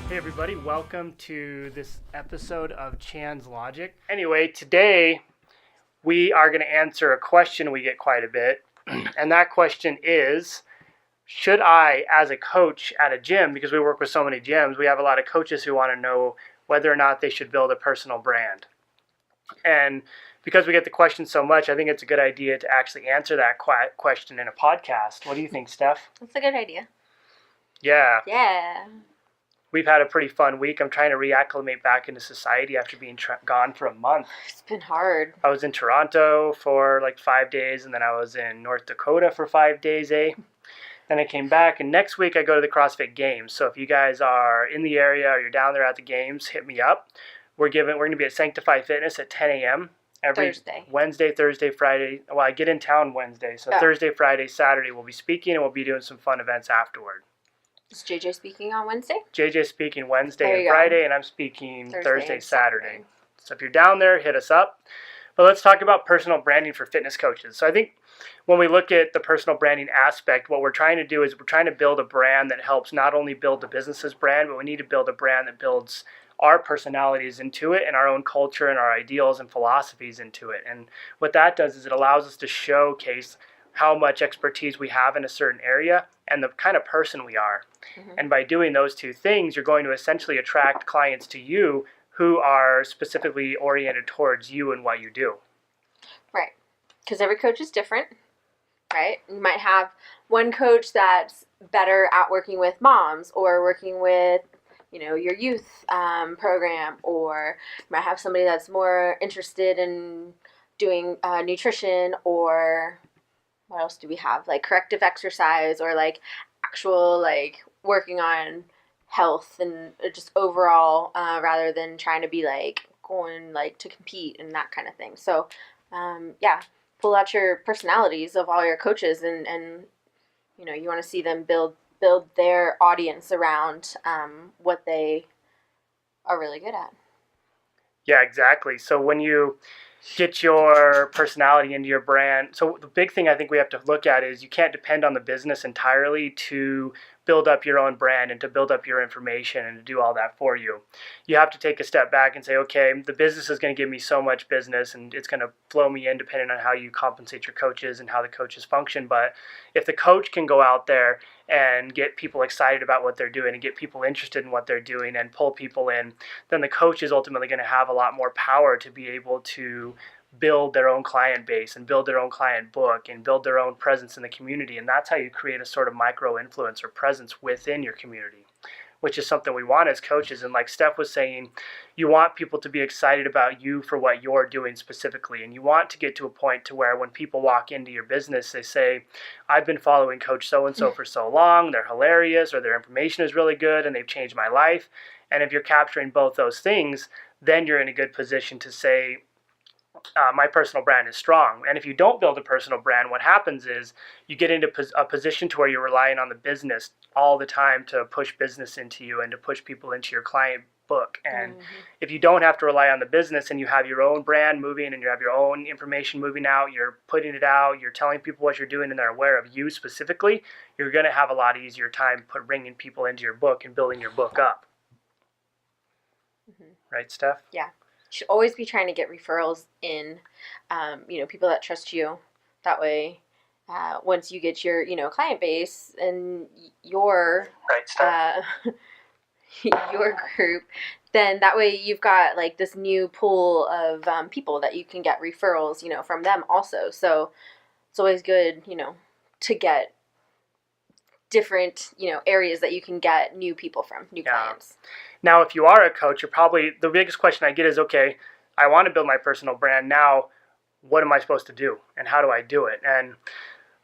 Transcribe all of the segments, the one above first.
Hey everybody, welcome to this episode of Chan's Logic. Anyway, today we are going to answer a question we get quite a bit, and that question is, should I, as a coach at a gym, because we work with so many gyms, we have a lot of coaches who want to know whether or not they should build a personal brand. And because we get the question so much, I think it's a good idea to actually answer that question in a podcast. What do you think, Steph? That's a good idea. Yeah. Yeah. We've had a pretty fun week. I'm trying to reacclimate back into society after being gone for a month. It's been hard. I was in Toronto for like 5 days, and then I was in North Dakota for 5 days, Then I came back, and next week I go to the CrossFit Games. So if you guys are in the area or you're down there at the Games, hit me up. We're going to be at Sanctify Fitness at 10 a.m. every Thursday. Wednesday, Thursday, Friday. Well, I get in town Wednesday, so Thursday, Friday, Saturday we'll be speaking, and we'll be doing some fun events afterward. Is JJ speaking on Wednesday? JJ's speaking Wednesday and Friday, and I'm speaking Thursday, Saturday. So if you're down there, hit us up. But let's talk about personal branding for fitness coaches. So I think when we look at the personal branding aspect, what we're trying to do is we're trying to build a brand that helps not only build the business's brand, but we need to build a brand that builds our personalities into it and our own culture and our ideals and philosophies into it. And what that does is it allows us to showcase how much expertise we have in a certain area and the kind of person we are. Mm-hmm. And by doing those two things, you're going to essentially attract clients to you who are specifically oriented towards you and what you do. Right. Because every coach is different, right? You might have one coach that's better at working with moms or working with, your youth program, or you might have somebody that's more interested in doing nutrition, or what else do we have? Like corrective exercise, or like actual like working on health and just overall, rather than trying to be like going like to compete and that kind of thing. So pull out your personalities of all your coaches, and you want to see them build their audience around what they are really good at. Yeah, exactly. So when you get your personality into your brand, so the big thing I think we have to look at is you can't depend on the business entirely to build up your own brand and to build up your information and to do all that for you. You have to take a step back and say, okay, the business is going to give me so much business and it's going to flow me in depending on how you compensate your coaches and how the coaches function. But if the coach can go out there and get people excited about what they're doing and get people interested in what they're doing and pull people in, then the coach is ultimately going to have a lot more power to be able to build their own client base and build their own client book and build their own presence in the community. And that's how you create a sort of micro influence or presence within your community, which is something we want as coaches. And like Steph was saying, you want people to be excited about you for what you're doing specifically. And you want to get to a point to where when people walk into your business, they say, I've been following Coach so-and-so for so long, they're hilarious, or their information is really good and they've changed my life. And if you're capturing both those things, then you're in a good position to say, my personal brand is strong. And if you don't build a personal brand, what happens is you get into a position to where you're relying on the business all the time to push business into you and to push people into your client book. And if you don't have to rely on the business and you have your own brand moving and you have your own information moving out, you're putting it out, you're telling people what you're doing and they're aware of you specifically, you're going to have a lot easier time bringing people into your book and building your book up. Right, Steph? Yeah. You should always be trying to get referrals in, people that trust you. That way, once you get your, client base and your your group, then that way you've got like this new pool of people that you can get referrals, from them also. So it's always good, to get different, areas that you can get new people from, new clients. Now, if you are a coach, the biggest question I get is, okay, I want to build my personal brand. Now, what am I supposed to do? And how do I do it? And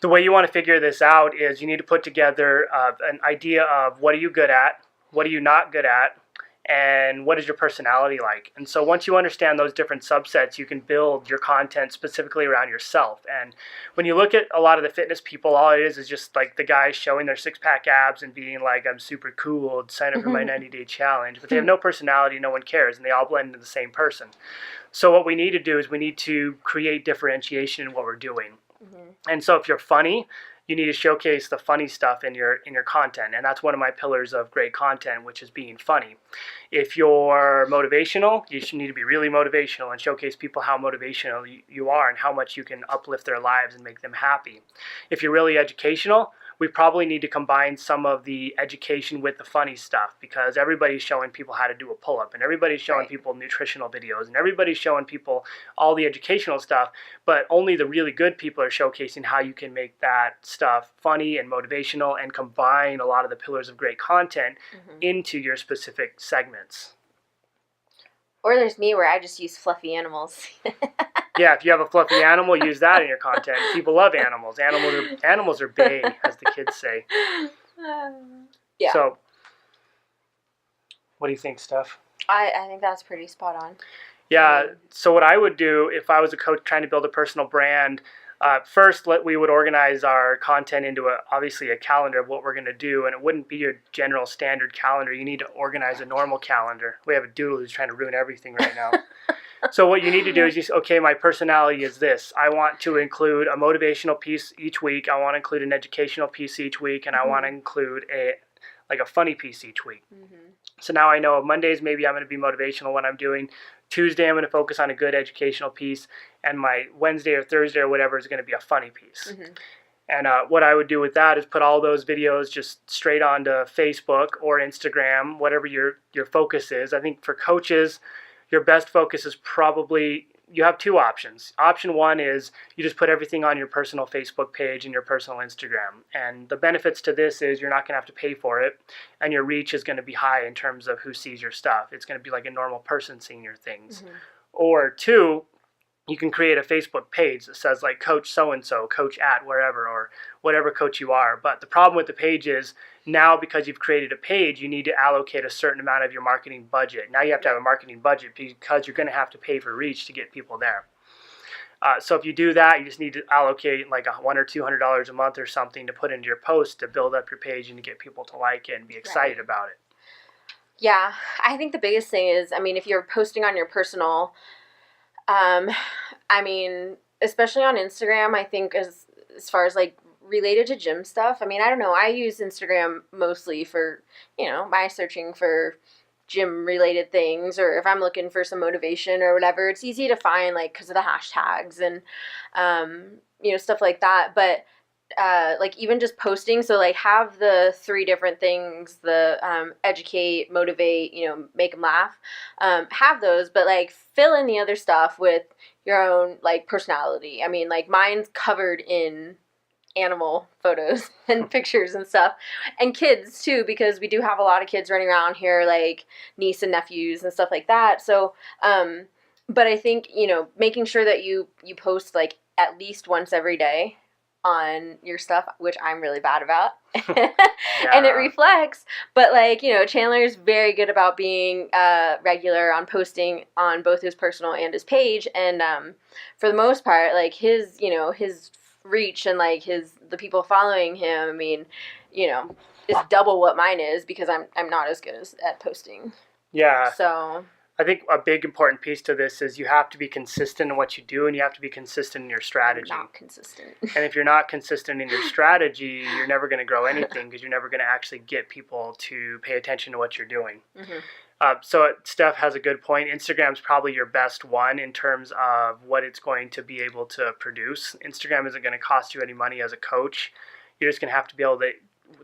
the way you want to figure this out is you need to put together an idea of what are you good at, what are you not good at, and what is your personality like. And so once you understand those different subsets, you can build your content specifically around yourself. And when you look at a lot of the fitness people, all it is just like the guys showing their six-pack abs and being like, I'm super cool, sign up for my 90-day challenge. But they have no personality, no one cares, and they all blend into the same person. So what we need to do is we need to create differentiation in what we're doing. And so if you're funny, you need to showcase the funny stuff in your content, and that's one of my pillars of great content, which is being funny. If you're motivational, you should need to be really motivational and showcase people how motivational you are and how much you can uplift their lives and make them happy. If you're really educational, we probably need to combine some of the education with the funny stuff, because everybody's showing people how to do a pull-up, and everybody's showing people nutritional videos, and everybody's showing people all the educational stuff, but only the really good people are showcasing how you can make that stuff funny and motivational and combine a lot of the pillars of great content into your specific segments. Or there's me, where I just use fluffy animals. Yeah, if you have a fluffy animal, use that in your content. People love animals. Animals are bae, as the kids say. Yeah. So, what do you think, Steph? I think that's pretty spot on. Yeah. So what I would do if I was a coach trying to build a personal brand, first we would organize our content into obviously a calendar of what we're going to do, and it wouldn't be your general standard calendar. You need to organize a normal calendar. We have a doodle who's trying to ruin everything right now. So what you need to do is okay, my personality is this. I want to include a motivational piece each week. I want to include an educational piece each week, and I want to include a funny piece each week. So now I know Mondays maybe I'm going to be motivational when I'm doing. Tuesday I'm going to focus on a good educational piece, and my Wednesday or Thursday or whatever is going to be a funny piece. And what I would do with that is put all those videos just straight onto Facebook or Instagram, whatever your focus is. I think for coaches, your best focus is probably, you have two options. Option one is you just put everything on your personal Facebook page and your personal Instagram. And the benefits to this is you're not going to have to pay for it, and your reach is going to be high in terms of who sees your stuff. It's going to be like a normal person seeing your things. Or two, you can create a Facebook page that says like Coach so-and-so, Coach at wherever, or whatever coach you are. But the problem with the page is now, because you've created a page, you need to allocate a certain amount of your marketing budget. Now you have to have a marketing budget because you're going to have to pay for reach to get people there. So if you do that, you just need to allocate like $100 or $200 a month or something to put into your post to build up your page and to get people to like it and be excited about it. Yeah, I think the biggest thing is, I mean, if you're posting on your personal, I mean, especially on Instagram, I think as far as like related to gym stuff, I mean, I don't know, I use Instagram mostly for, my searching for gym related things, or if I'm looking for some motivation or whatever. It's easy to find, like, because of the hashtags and, stuff like that. But like even just posting, so like have the 3 different things, the educate, motivate, make them laugh, have those, but like fill in the other stuff with your own like personality. I mean, like mine's covered in animal photos and pictures and stuff, and kids too, because we do have a lot of kids running around here, like niece and nephews and stuff like that. So but I think making sure that you post like at least once every day on your stuff, which I'm really bad about. And it reflects, but like, Chandler's very good about being regular on posting on both his personal and his page, and for the most part, like his his reach and like the people following him, I mean, is double what mine is, because I'm not as good at posting. Yeah. So I think a big important piece to this is you have to be consistent in what you do, and you have to be consistent in your strategy. I'm not consistent. And if you're not consistent in your strategy, you're never going to grow anything, because you're never going to actually get people to pay attention to what you're doing. So Steph has a good point. Instagram's probably your best one in terms of what it's going to be able to produce. Instagram isn't going to cost you any money as a coach. You're just going to have to be able to,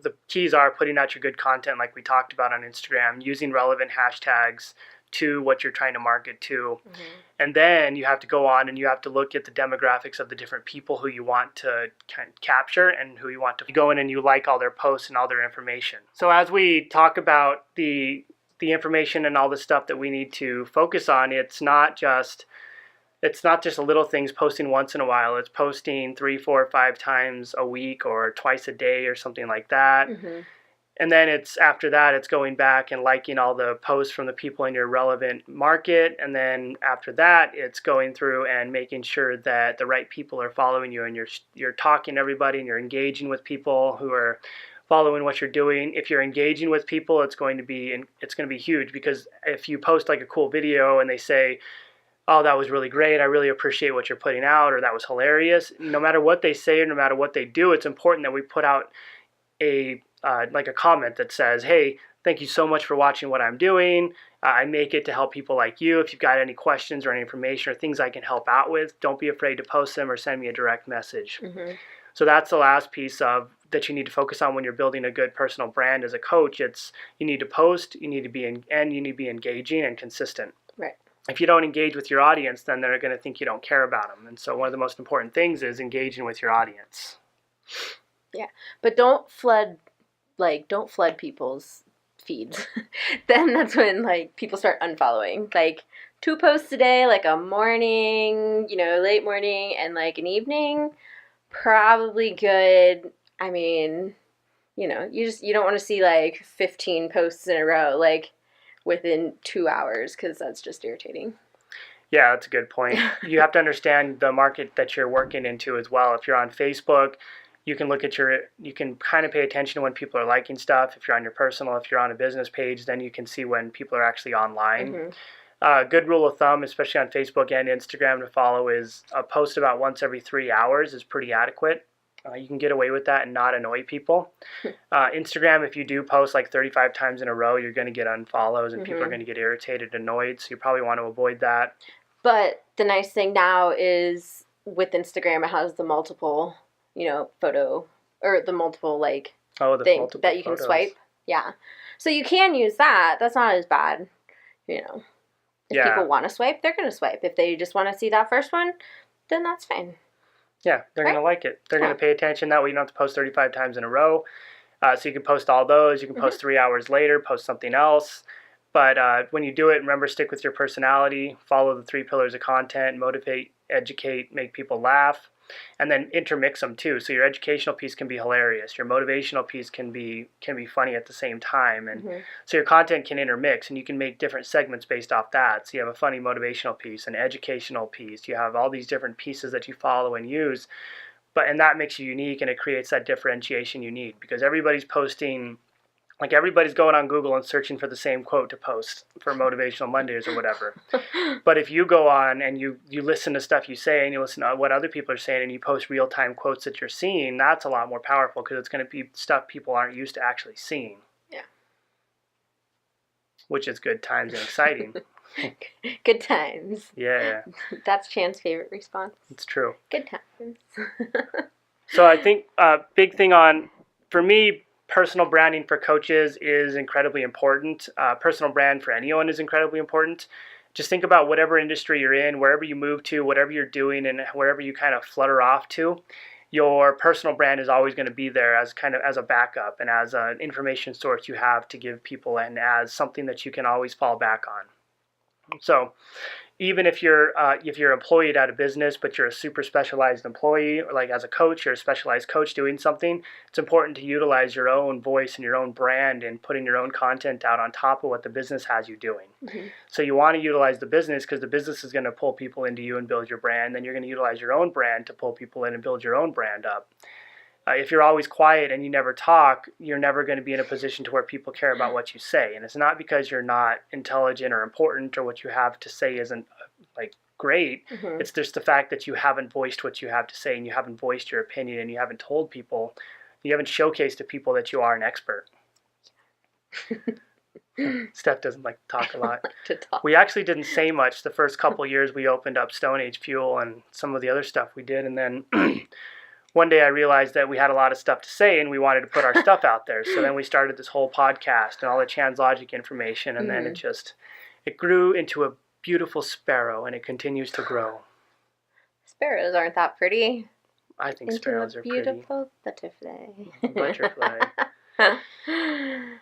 the keys are putting out your good content like we talked about on Instagram, using relevant hashtags to what you're trying to market to. And then you have to go on and you have to look at the demographics of the different people who you want to kind of capture and who you want to go in and you like all their posts and all their information. So as we talk about the information and all the stuff that we need to focus on, it's not just a little things posting once in a while. It's posting 3, 4, 5 times a week or twice a day or something like that. And then after that, it's going back and liking all the posts from the people in your relevant market. And then after that, it's going through and making sure that the right people are following you, and you're talking to everybody and you're engaging with people who are following what you're doing. If you're engaging with people, it's going to be huge, because if you post like a cool video and they say, oh, that was really great. I really appreciate what you're putting out, or that was hilarious. No matter what they say or no matter what they do, it's important that we put out like a comment that says, hey, thank you so much for watching what I'm doing. I make it to help people like you. If you've got any questions or any information or things I can help out with, don't be afraid to post them or send me a direct message. Mm-hmm. So that's the last piece of that you need to focus on when you're building a good personal brand as a coach. It's you need to post, you need to be and you need to be engaging and consistent. Right. If you don't engage with your audience, then they're going to think you don't care about them. And so one of the most important things is engaging with your audience. Yeah, but don't flood people's feeds. Then that's when like people start unfollowing. Like 2 posts a day, like a morning, late morning and like an evening, probably good. I mean, you don't want to see like 15 posts in a row like within 2 hours, because that's just irritating. Yeah, that's a good point. You have to understand the market that you're working into as well. If you're on Facebook, you can kind of pay attention to when people are liking stuff. If you're on your personal, if you're on a business page, then you can see when people are actually online. Mm-hmm. Good rule of thumb, especially on Facebook and Instagram, to follow is a post about once every 3 hours is pretty adequate. You can get away with that and not annoy people. Instagram, if you do post like 35 times in a row, you're going to get unfollows and people are going to get irritated, annoyed. So you probably want to avoid that. But the nice thing now is with Instagram, it has the multiple, photo, or the multiple like thing that you can swipe. Yeah. So you can use that. That's not as bad, If people want to swipe, they're going to swipe. If they just want to see that first one, then that's fine. Yeah, they're going to like it. They're going to pay attention. That way you don't have to post 35 times in a row. So you can post all those. You can post 3 hours later, post something else. But when you do it, remember, stick with your personality. Follow the 3 pillars of content: motivate, educate, make people laugh. And then intermix them too. So your educational piece can be hilarious. Your motivational piece can be funny at the same time. And so your content can intermix, and you can make different segments based off that. So you have a funny motivational piece, an educational piece. You have all these different pieces that you follow and use. And that makes you unique, and it creates that differentiation you need, because everybody's posting. Like everybody's going on Google and searching for the same quote to post for Motivational Mondays or whatever. But if you go on and you listen to stuff you say, and you listen to what other people are saying, and you post real-time quotes that you're seeing, that's a lot more powerful, because it's going to be stuff people aren't used to actually seeing. Yeah. Which is good times and exciting. Good times. Yeah. That's Chan's favorite response. It's true. Good times. So I think big thing for me, personal branding for coaches is incredibly important. Personal brand for anyone is incredibly important. Just think about whatever industry you're in, wherever you move to, whatever you're doing, and wherever you kind of flutter off to, your personal brand is always going to be there as a backup and as an information source you have to give people, and as something that you can always fall back on. So even if you're employed at a business, but you're a super specialized employee, or like as a coach, you're a specialized coach doing something, it's important to utilize your own voice and your own brand and putting your own content out on top of what the business has you doing. So you want to utilize the business, because the business is going to pull people into you and build your brand. Then you're going to utilize your own brand to pull people in and build your own brand up. If you're always quiet and you never talk, you're never going to be in a position to where people care about what you say. And it's not because you're not intelligent or important, or what you have to say isn't like great. It's just the fact that you haven't voiced what you have to say, and you haven't voiced your opinion, and you haven't told people, you haven't showcased to people that you are an expert. Steph doesn't like to talk a lot. We actually didn't say much the first couple years we opened up Stone Age Fuel and some of the other stuff we did. And then one day I realized that we had a lot of stuff to say, and we wanted to put our stuff out there. So then we started this whole podcast and all the Chan's Logic information, and then it grew into a beautiful sparrow, and it continues to grow. Sparrows aren't that pretty. I think sparrows are pretty. Beautiful butterfly. Butterfly.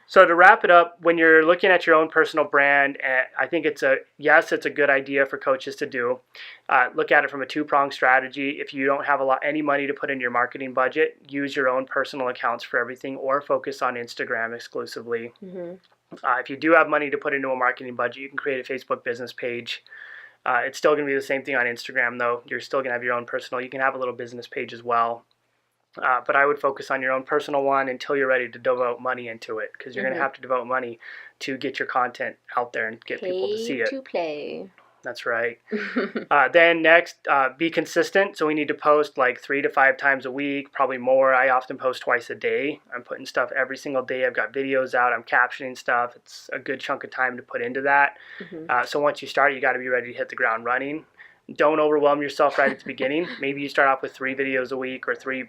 So to wrap it up, when you're looking at your own personal brand, I think it's a good idea for coaches to do. Look at it from a 2-pronged strategy. If you don't have any money to put in your marketing budget, use your own personal accounts for everything, or focus on Instagram exclusively. If you do have money to put into a marketing budget, you can create a Facebook business page. It's still going to be the same thing on Instagram, though. You're still going to have your own personal. You can have a little business page as well. But I would focus on your own personal one until you're ready to devote money into it, because you're going to have to devote money to get your content out there and get people to see it. To play. That's right. Then next, be consistent. So we need to post like 3 to 5 times a week, probably more. I often post twice a day. I'm putting stuff every single day. I've got videos out. I'm captioning stuff. It's a good chunk of time to put into that. So once you start, you got to be ready to hit the ground running. Don't overwhelm yourself right at the beginning. Maybe you start off with 3 videos a week, or 3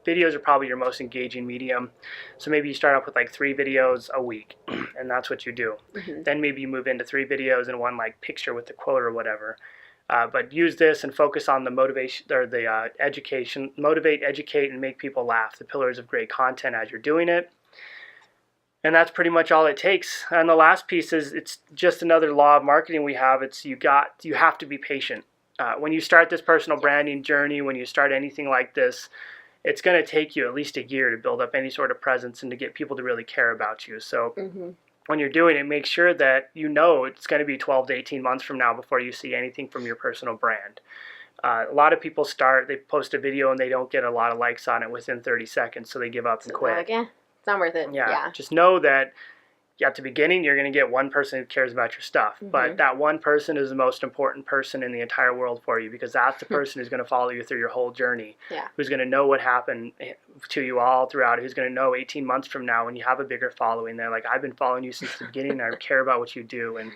videos are probably your most engaging medium. So maybe you start off with like 3 videos a week, and that's what you do. Then maybe you move into 3 videos and 1 like picture with the quote or whatever. But use this and focus on the motivation or the education. Motivate, educate, and make people laugh. The pillars of great content as you're doing it. And that's pretty much all it takes. And the last piece is, it's just another law of marketing we have. It's you have to be patient. When you start this personal branding journey, when you start anything like this, it's going to take you at least a year to build up any sort of presence and to get people to really care about you. So when you're doing it, make sure that you know it's going to be 12 to 18 months from now before you see anything from your personal brand. A lot of people they post a video and they don't get a lot of likes on it within 30 seconds, so they give up and quit. Again, it's not worth it. Yeah. Just know that at the beginning, you're going to get 1 person who cares about your stuff. But that 1 person is the most important person in the entire world for you, because that's the person who's going to follow you through your whole journey, who's going to know what happened to you all throughout, who's going to know 18 months from now when you have a bigger following. They're like, I've been following you since the beginning. I care about what you do. And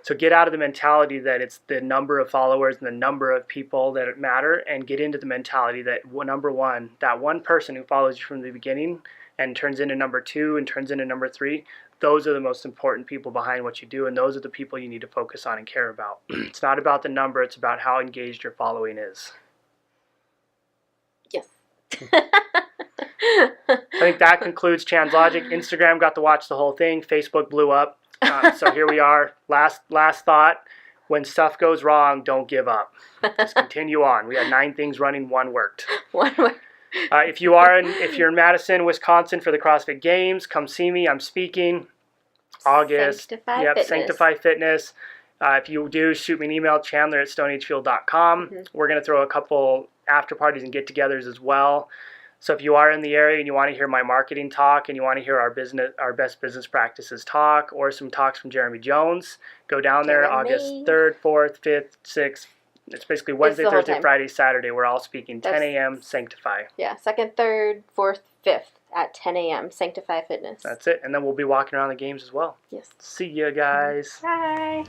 so get out of the mentality that it's the number of followers and the number of people that matter, and get into the mentality that, number 1, that 1 person who follows you from the beginning and turns into number 2 and turns into number 3, those are the most important people behind what you do, and those are the people you need to focus on and care about. It's not about the number, it's about how engaged your following is. Yes. I think that concludes Chan's Logic. Instagram got to watch the whole thing. Facebook blew up. So here we are. Last thought. When stuff goes wrong, don't give up. Just continue on. We had 9 things running, 1 worked. 1 worked. If you're in Madison, Wisconsin for the CrossFit Games, come see me. I'm speaking August. Sanctify Fitness. If you do, shoot me an email, chandler@stonehfuel.com. We're going to throw a couple after parties and get-togethers as well. So if you are in the area and you want to hear my marketing talk, and you want to hear our best business practices talk, or some talks from Jeremy Jones, go down there August 3rd, 4th, 5th, 6th. It's basically Wednesday, Thursday, Friday, Saturday. We're all speaking 10 a.m. Sanctify. Yeah, 2nd, 3rd, 4th, 5th at 10 a.m. Sanctify Fitness. That's it. And then we'll be walking around the games as well. Yes. See you guys. Bye.